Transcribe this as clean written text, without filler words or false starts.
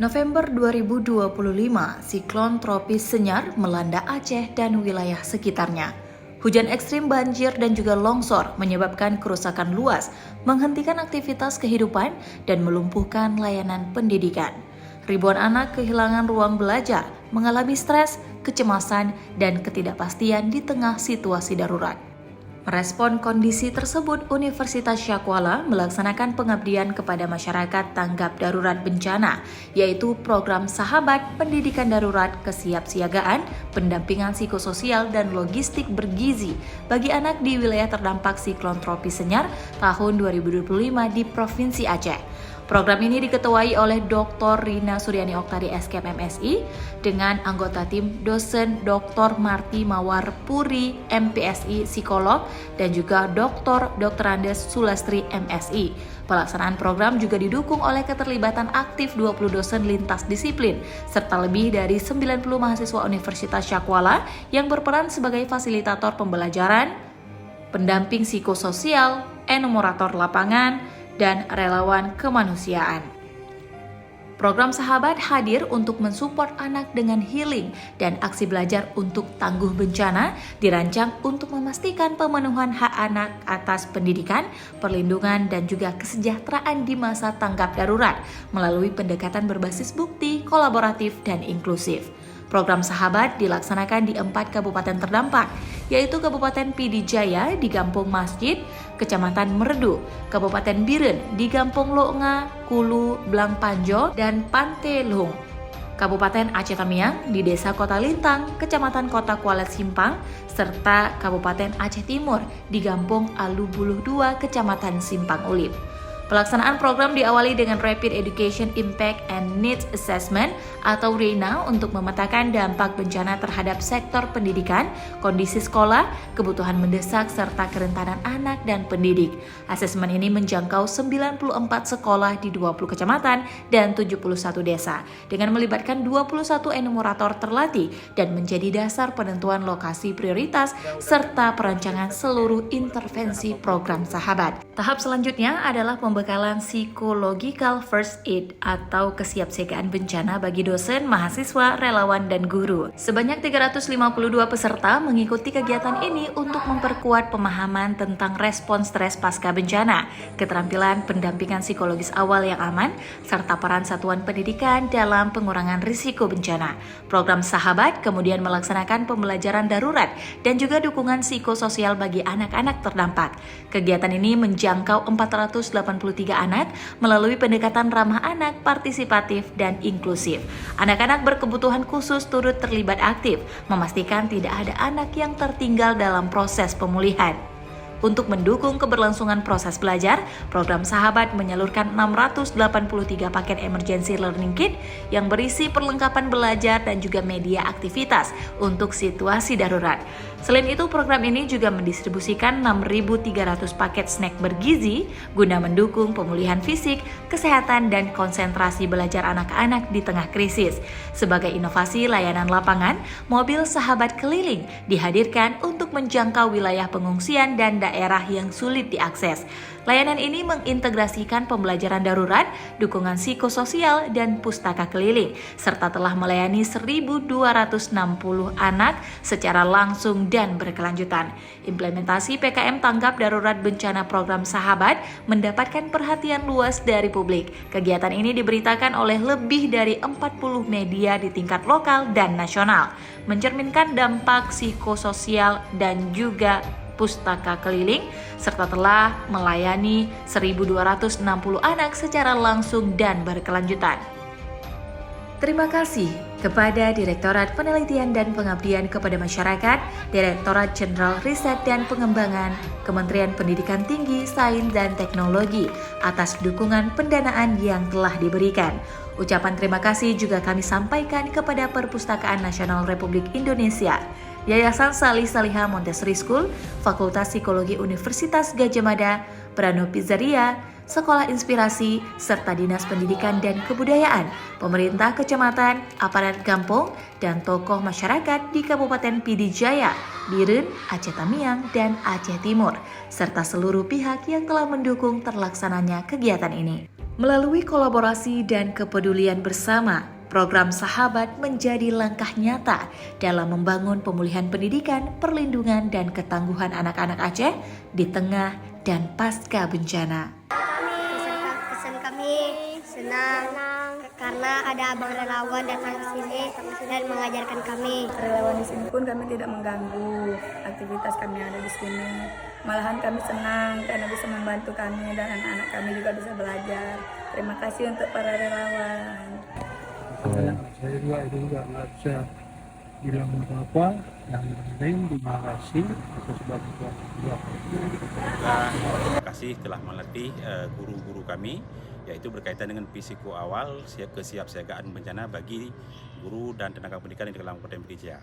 November 2025, siklon tropis Senyar melanda Aceh dan wilayah sekitarnya. Hujan ekstrim, banjir, dan juga longsor menyebabkan kerusakan luas, menghentikan aktivitas kehidupan, dan melumpuhkan layanan pendidikan. Ribuan anak kehilangan ruang belajar, mengalami stres, kecemasan, dan ketidakpastian di tengah situasi darurat. Merespon kondisi tersebut, Universitas Syakuala melaksanakan pengabdian kepada masyarakat tanggap darurat bencana, yaitu program Sahabat Pendidikan Darurat Kesiapsiagaan, Pendampingan Psikososial dan Logistik Bergizi bagi anak di wilayah terdampak siklon tropis Senyar tahun 2025 di Provinsi Aceh. Program ini diketuai oleh Dr. Rina Suryani Oktari SKM MSI dengan anggota tim dosen Dr. Marti Mawar Puri MPSI Psikolog dan juga Dr. Andes Sulastri MSI. Pelaksanaan program juga didukung oleh keterlibatan aktif 20 dosen lintas disiplin serta lebih dari 90 mahasiswa Universitas Syakuala yang berperan sebagai fasilitator pembelajaran, pendamping psikososial, enumerator lapangan, dan relawan kemanusiaan. Program Sahabat hadir untuk mensupport anak dengan healing dan aksi belajar untuk tangguh bencana dirancang untuk memastikan pemenuhan hak anak atas pendidikan, perlindungan, dan juga kesejahteraan di masa tanggap darurat melalui pendekatan berbasis bukti, kolaboratif, dan inklusif. Program Sahabat dilaksanakan di 4 kabupaten terdampak, yaitu Kabupaten Pidi Jaya di Gampung Masjid, Kecamatan Merdu, Kabupaten Biren di Gampung Lo'nga, Kulu, Blang Panjo, dan Pantelung. Kabupaten Aceh Tamiang di Desa Kota Lintang, Kecamatan Kota Kuala Simpang, serta Kabupaten Aceh Timur di Gampung Alubuluh 2, Kecamatan Simpang Ulip. Pelaksanaan program diawali dengan Rapid Education Impact and Needs Assessment atau RENA untuk memetakan dampak bencana terhadap sektor pendidikan, kondisi sekolah, kebutuhan mendesak, serta kerentanan anak dan pendidik. Asesmen ini menjangkau 94 sekolah di 20 kecamatan dan 71 desa dengan melibatkan 21 enumerator terlatih dan menjadi dasar penentuan lokasi prioritas serta perancangan seluruh intervensi program Sahabat. Tahap selanjutnya adalah pembekalan psychological first aid atau kesiapsiagaan bencana bagi dosen, mahasiswa, relawan, dan guru. Sebanyak 352 peserta mengikuti kegiatan ini untuk memperkuat pemahaman tentang respon stres pasca bencana, keterampilan pendampingan psikologis awal yang aman, serta peran satuan pendidikan dalam pengurangan risiko bencana. Program Sahabat kemudian melaksanakan pembelajaran darurat dan juga dukungan psikososial bagi anak-anak terdampak. Kegiatan ini menjangkau 483 anak melalui pendekatan ramah anak, partisipatif, dan inklusif. Anak-anak berkebutuhan khusus turut terlibat aktif, memastikan tidak ada anak yang tertinggal dalam proses pemulihan. Untuk mendukung keberlangsungan proses belajar, program Sahabat menyalurkan 683 paket emergency learning kit yang berisi perlengkapan belajar dan juga media aktivitas untuk situasi darurat. Selain itu, program ini juga mendistribusikan 6.300 paket snack bergizi guna mendukung pemulihan fisik, kesehatan, dan konsentrasi belajar anak-anak di tengah krisis. Sebagai inovasi layanan lapangan, mobil Sahabat Keliling dihadirkan untuk menjangkau wilayah pengungsian dan daerah yang sulit diakses. Layanan ini mengintegrasikan pembelajaran darurat, dukungan psikososial, dan pustaka keliling, serta telah melayani 1.260 anak secara langsung dan berkelanjutan. Implementasi PKM Tanggap Darurat Bencana Program Sahabat mendapatkan perhatian luas dari publik. Kegiatan ini diberitakan oleh lebih dari 40 media di tingkat lokal dan nasional, mencerminkan dampak psikososial dan juga pustaka keliling, serta telah melayani 1.260 anak secara langsung dan berkelanjutan. Terima kasih kepada Direktorat Penelitian dan Pengabdian kepada Masyarakat, Direktorat Jenderal Riset dan Pengembangan, Kementerian Pendidikan Tinggi, Sains dan Teknologi atas dukungan pendanaan yang telah diberikan. Ucapan terima kasih juga kami sampaikan kepada Perpustakaan Nasional Republik Indonesia, Yayasan Salih Salihah Montessori School, Fakultas Psikologi Universitas Gadjah Mada, Prano Pizzeria, Sekolah Inspirasi, serta Dinas Pendidikan dan Kebudayaan, pemerintah kecamatan, aparat kampung, dan tokoh masyarakat di Kabupaten Pidi Jaya, Biren, Aceh Tamiang, dan Aceh Timur, serta seluruh pihak yang telah mendukung terlaksananya kegiatan ini. Melalui kolaborasi dan kepedulian bersama, program Sahabat menjadi langkah nyata dalam membangun pemulihan pendidikan, perlindungan, dan ketangguhan anak-anak Aceh di tengah dan pasca bencana. Kesan kami senang karena ada abang relawan datang ke sini dan mengajarkan kami. Relawan di sini pun kami tidak mengganggu aktivitas kami yang ada di sini. Malahan kami senang karena bisa membantu kami dan anak-anak kami juga bisa belajar. Terima kasih untuk para relawan. Saya juga nggak bisa bilang apa-apa. Yang penting terima kasih atas bantuan. Terima kasih telah melatih guru-guru kami, yaitu berkaitan dengan Psiko awal kesiapsiagaan bencana bagi guru dan tenaga pendidikan di dalam Kabupaten Pidijaya.